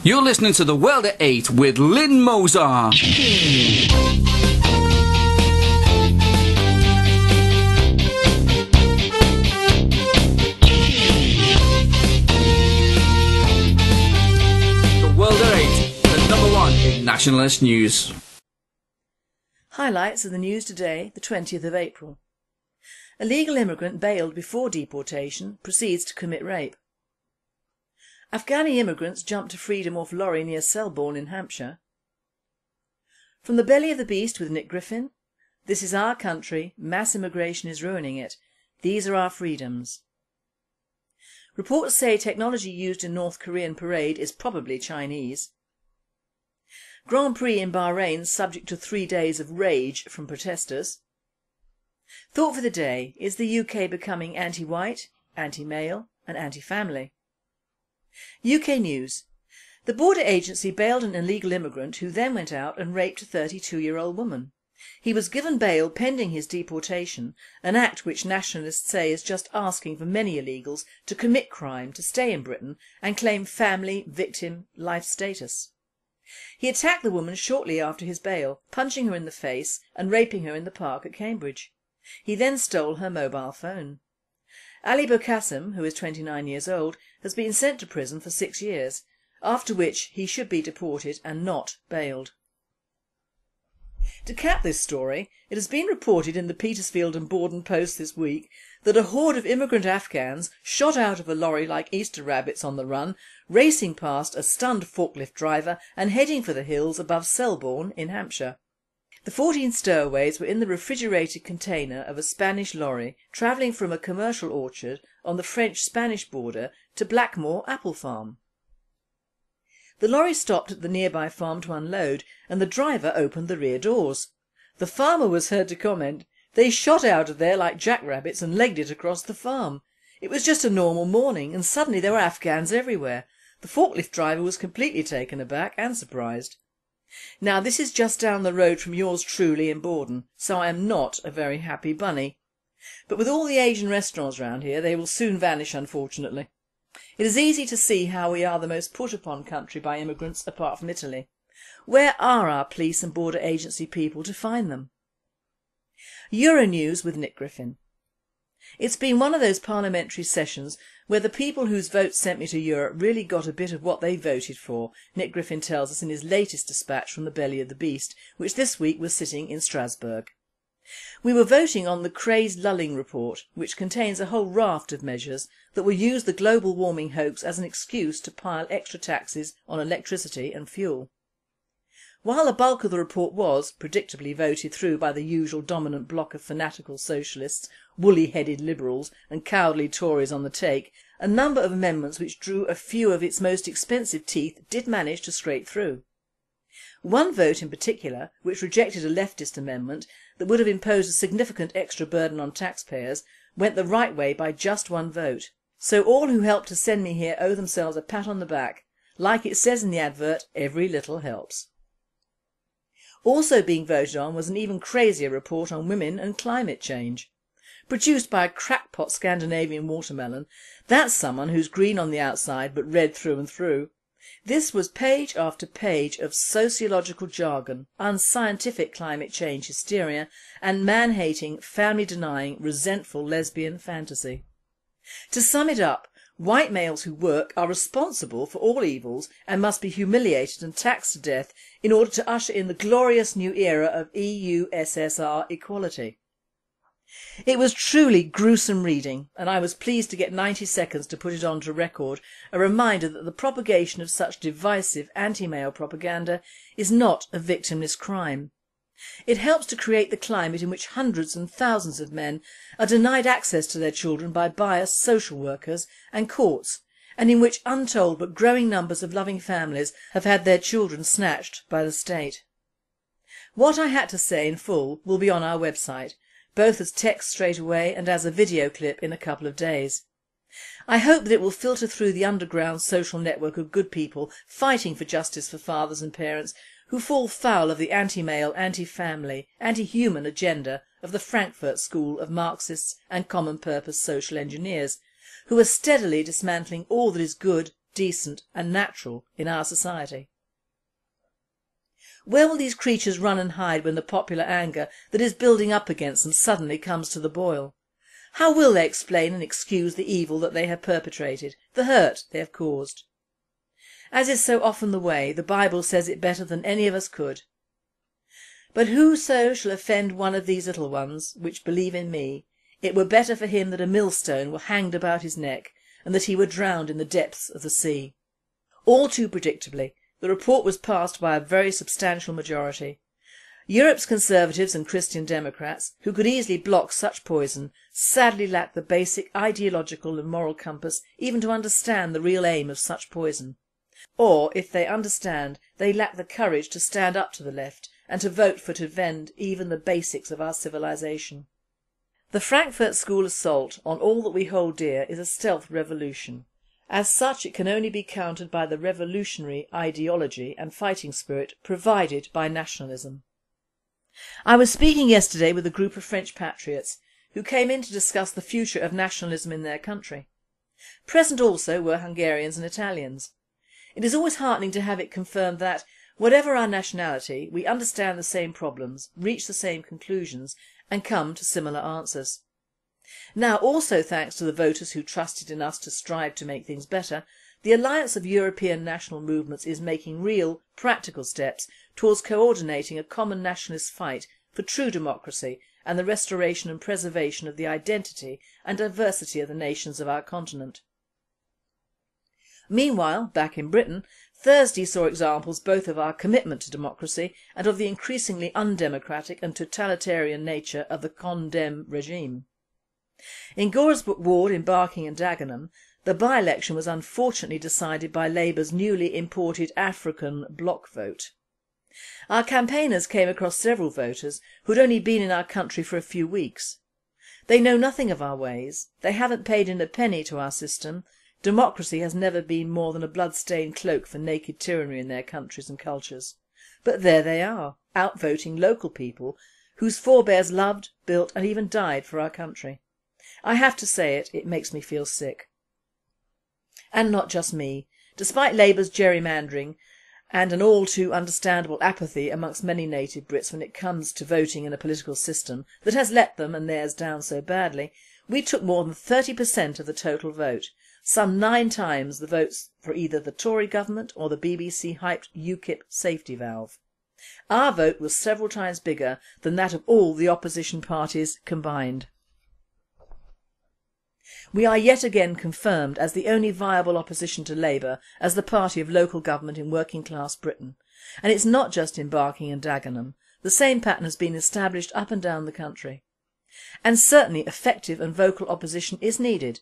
You're listening to The World at 8 with Lynn Mozart. The World at 8, the number one in nationalist news. Highlights of the news today, the 20th of April. A legal immigrant bailed before deportation proceeds to commit rape. Afghani immigrants jump to freedom off lorry near Selborne in Hampshire. From the belly of the beast with Nick Griffin. This is our country, mass immigration is ruining it. These are our freedoms. Reports say technology used in North Korean parade is probably Chinese. Grand Prix in Bahrain subject to 3 days of rage from protesters. Thought for the day: is the UK becoming anti-white, anti-male and anti-family? UK news. The border agency bailed an illegal immigrant who then went out and raped a 32-year-old woman. He was given bail pending his deportation, an act which nationalists say is just asking for many illegals to commit crime to stay in Britain and claim family, victim, life status. He attacked the woman shortly after his bail, punching her in the face and raping her in the park at Cambridge. He then stole her mobile phone. Ali Bokasem, who is 29 years old, has been sent to prison for 6 years, after which he should be deported and not bailed. To cap this story, it has been reported in the Petersfield and Borden Post this week that a horde of immigrant Afghans shot out of a lorry like Easter rabbits on the run, racing past a stunned forklift driver and heading for the hills above Selborne in Hampshire. The 14 stowaways were in the refrigerated container of a Spanish lorry travelling from a commercial orchard on the French-Spanish border to Blackmore Apple Farm. The lorry stopped at the nearby farm to unload and the driver opened the rear doors. The farmer was heard to comment, "They shot out of there like jackrabbits and legged it across the farm. It was just a normal morning and suddenly there were Afghans everywhere." The forklift driver was completely taken aback and surprised. Now this is just down the road from yours truly in Borden, so I am not a very happy bunny. But with all the Asian restaurants round here, they will soon vanish, unfortunately. It is easy to see how we are the most put upon country by immigrants apart from Italy. Where are our police and border agency people to find them? Euronews with Nick Griffin. It's been one of those parliamentary sessions where the people whose votes sent me to Europe really got a bit of what they voted for, Nick Griffin tells us in his latest dispatch from the belly of the beast, which this week was sitting in Strasbourg. We were voting on the crazed lulling report, which contains a whole raft of measures that will use the global warming hoax as an excuse to pile extra taxes on electricity and fuel. While the bulk of the report was, predictably, voted through by the usual dominant bloc of fanatical socialists, woolly-headed liberals and cowardly Tories on the take, a number of amendments which drew a few of its most expensive teeth did manage to scrape through. One vote in particular, which rejected a leftist amendment that would have imposed a significant extra burden on taxpayers, went the right way by just one vote. So all who helped to send me here owe themselves a pat on the back. Like it says in the advert, every little helps. Also being voted on was an even crazier report on women and climate change. Produced by a crackpot Scandinavian watermelon, that's someone who's green on the outside but red through and through. This was page after page of sociological jargon, unscientific climate change hysteria and man-hating, family-denying, resentful lesbian fantasy. To sum it up, white males who work are responsible for all evils and must be humiliated and taxed to death in order to usher in the glorious new era of EU-SSR equality. It was truly gruesome reading, and I was pleased to get 90 seconds to put it on to record, a reminder that the propagation of such divisive anti-male propaganda is not a victimless crime. It helps to create the climate in which hundreds and thousands of men are denied access to their children by biased social workers and courts, and in which untold but growing numbers of loving families have had their children snatched by the state. What I had to say in full will be on our website, both as text straight away and as a video clip in a couple of days. I hope that it will filter through the underground social network of good people fighting for justice for fathers and parents who fall foul of the anti-male, anti-family, anti-human agenda of the Frankfurt School of Marxists and common-purpose social engineers, who are steadily dismantling all that is good, decent and natural in our society. Where will these creatures run and hide when the popular anger that is building up against them suddenly comes to the boil? How will they explain and excuse the evil that they have perpetrated, the hurt they have caused? As is so often the way, the Bible says it better than any of us could. But whoso shall offend one of these little ones, which believe in me, it were better for him that a millstone were hanged about his neck, and that he were drowned in the depths of the sea. All too predictably, the report was passed by a very substantial majority. Europe's Conservatives and Christian Democrats, who could easily block such poison, sadly lack the basic ideological and moral compass even to understand the real aim of such poison. Or, if they understand, they lack the courage to stand up to the left and to vote for to defend even the basics of our civilization. The Frankfurt School assault on all that we hold dear is a stealth revolution. As such, it can only be countered by the revolutionary ideology and fighting spirit provided by nationalism. I was speaking yesterday with a group of French patriots who came in to discuss the future of nationalism in their country. Present also were Hungarians and Italians. It is always heartening to have it confirmed that, whatever our nationality, we understand the same problems, reach the same conclusions and come to similar answers. Now, also thanks to the voters who trusted in us to strive to make things better, the alliance of European national movements is making real, practical steps towards coordinating a common nationalist fight for true democracy and the restoration and preservation of the identity and diversity of the nations of our continent. Meanwhile, back in Britain, Thursday saw examples both of our commitment to democracy and of the increasingly undemocratic and totalitarian nature of the Condem regime. In Goresbrook Ward in Barking and Dagenham, the by-election was unfortunately decided by Labour's newly imported African bloc vote. Our campaigners came across several voters who had only been in our country for a few weeks. They know nothing of our ways, they haven't paid in a penny to our system. Democracy has never been more than a blood-stained cloak for naked tyranny in their countries and cultures. But there they are, outvoting local people whose forebears loved, built and even died for our country. I have to say it makes me feel sick. And not just me. Despite Labour's gerrymandering and an all too understandable apathy amongst many native Brits when it comes to voting in a political system that has let them and theirs down so badly, we took more than 30% of the total vote, some 9 times the votes for either the Tory government or the BBC-hyped UKIP safety valve. Our vote was several times bigger than that of all the opposition parties combined. We are yet again confirmed as the only viable opposition to Labour as the party of local government in working class Britain. And it's not just in Barking and Dagenham. The same pattern has been established up and down the country. And certainly effective and vocal opposition is needed.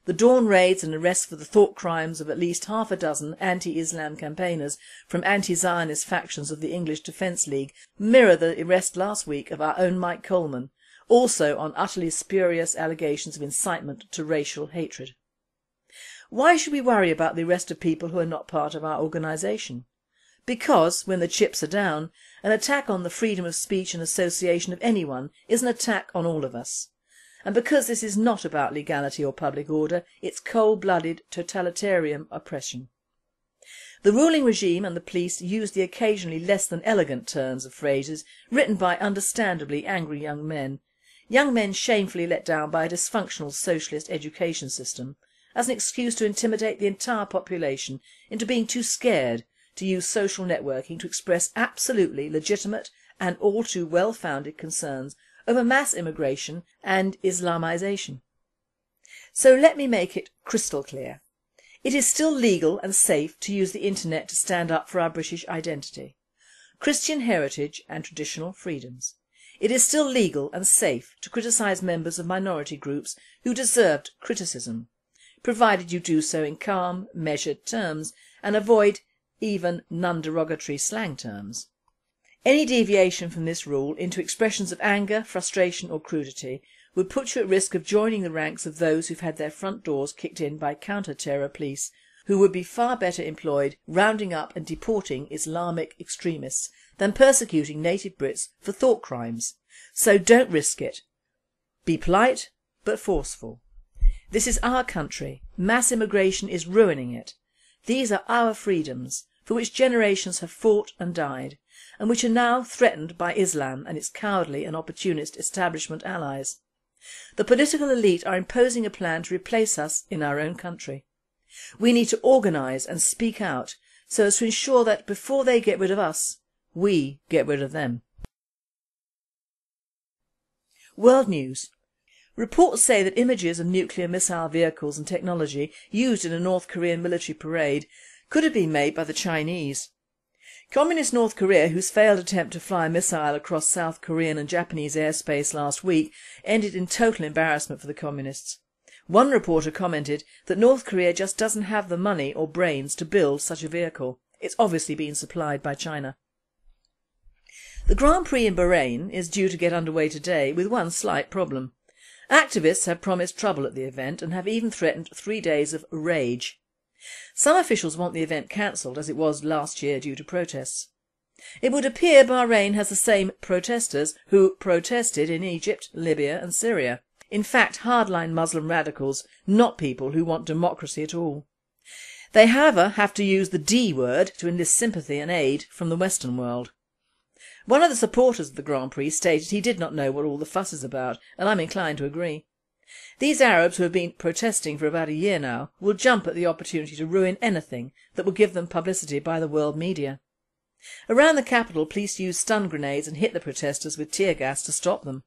The dawn raids and arrests for the thought crimes of at least half a dozen anti-Islam campaigners from anti-Zionist factions of the English Defence League mirror the arrest last week of our own Mike Coleman, also on utterly spurious allegations of incitement to racial hatred. Why should we worry about the arrest of people who are not part of our organisation? Because, when the chips are down, an attack on the freedom of speech and association of anyone is an attack on all of us. And because this is not about legality or public order, it's cold-blooded totalitarian oppression. The ruling regime and the police use the occasionally less than elegant turns of phrases written by understandably angry young men shamefully let down by a dysfunctional socialist education system, as an excuse to intimidate the entire population into being too scared to use social networking to express absolutely legitimate and all too well-founded concerns over mass immigration and Islamisation. So let me make it crystal clear. It is still legal and safe to use the internet to stand up for our British identity, Christian heritage and traditional freedoms. It is still legal and safe to criticise members of minority groups who deserved criticism, provided you do so in calm, measured terms and avoid even non-derogatory slang terms. Any deviation from this rule into expressions of anger, frustration or crudity would put you at risk of joining the ranks of those who've had their front doors kicked in by counter-terror police, who would be far better employed rounding up and deporting Islamic extremists than persecuting native Brits for thought crimes. So don't risk it. Be polite but forceful. This is our country. Mass immigration is ruining it. These are our freedoms, for which generations have fought and died, and which are now threatened by Islam and its cowardly and opportunist establishment allies. The political elite are imposing a plan to replace us in our own country. We need to organise and speak out so as to ensure that before they get rid of us, we get rid of them. World News. Reports say that images of nuclear missile vehicles and technology used in a North Korean military parade could have been made by the Chinese. Communist North Korea, whose failed attempt to fly a missile across South Korean and Japanese airspace last week, ended in total embarrassment for the Communists. One reporter commented that North Korea just doesn't have the money or brains to build such a vehicle. It's obviously been supplied by China. The Grand Prix in Bahrain is due to get underway today with one slight problem. Activists have promised trouble at the event and have even threatened 3 days of rage. Some officials want the event cancelled as it was last year due to protests. It would appear Bahrain has the same protesters who protested in Egypt, Libya and Syria. In fact, hardline Muslim radicals, not people who want democracy at all. They, however, have to use the D word to enlist sympathy and aid from the Western world. One of the supporters of the Grand Prix stated he did not know what all the fuss is about, and I'm inclined to agree. These Arabs, who have been protesting for about a year now, will jump at the opportunity to ruin anything that will give them publicity by the world media. Around the capital, police used stun grenades and hit the protesters with tear gas to stop them.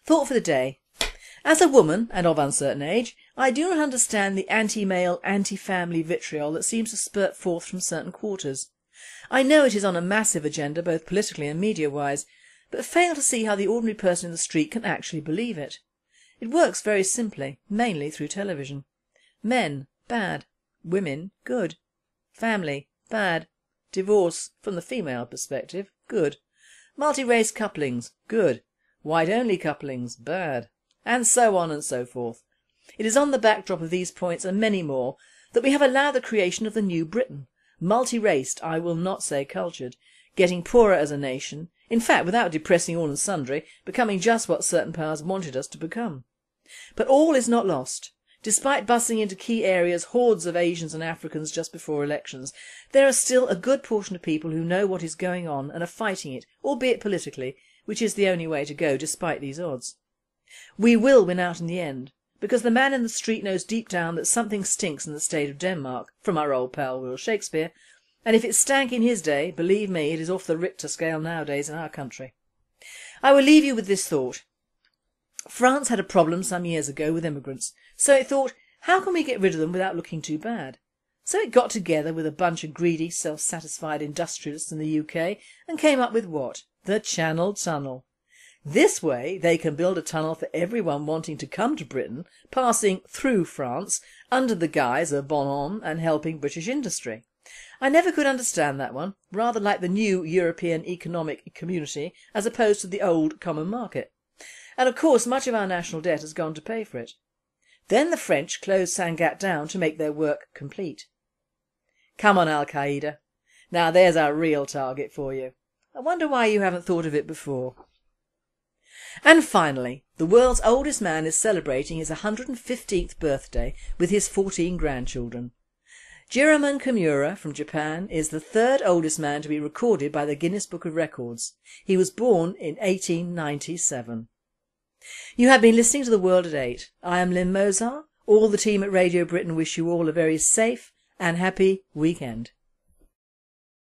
Thought for the day. As a woman, and of uncertain age, I do not understand the anti-male, anti-family vitriol that seems to spurt forth from certain quarters. I know it is on a massive agenda both politically and media-wise, but fail to see how the ordinary person in the street can actually believe it. It works very simply, mainly through television. Men, bad. Women, good. Family, bad. Divorce, from the female perspective, good. Multi-race couplings, good. White-only couplings, bad. And so on and so forth. It is on the backdrop of these points and many more that we have allowed the creation of the new Britain. Multi-raced, I will not say cultured, getting poorer as a nation, in fact without depressing all and sundry, becoming just what certain powers wanted us to become. But all is not lost. Despite busing into key areas hordes of Asians and Africans just before elections, there are still a good portion of people who know what is going on and are fighting it, albeit politically, which is the only way to go despite these odds. We will win out in the end, because the man in the street knows deep down that something stinks in the state of Denmark, from our old pal Will Shakespeare, and if it stank in his day, believe me, it is off the Richter scale nowadays in our country. I will leave you with this thought. France had a problem some years ago with immigrants, so it thought, how can we get rid of them without looking too bad? So it got together with a bunch of greedy, self-satisfied industrialists in the UK and came up with what? The Channel Tunnel. This way they can build a tunnel for everyone wanting to come to Britain, passing through France, under the guise of bonhomme and helping British industry. I never could understand that one, rather like the new European Economic Community as opposed to the old common market. And of course much of our national debt has gone to pay for it. Then the French closed Sangatte down to make their work complete. Come on, Al-Qaeda. Now there's our real target for you. I wonder why you haven't thought of it before. And finally, the world's oldest man is celebrating his 115th birthday with his 14 grandchildren. Jiraman Kimura from Japan is the third oldest man to be recorded by the Guinness Book of Records. He was born in 1897. You have been listening to The World at 8. I am Lynn Mozart. All the team at Radio Britain wish you all a very safe and happy weekend.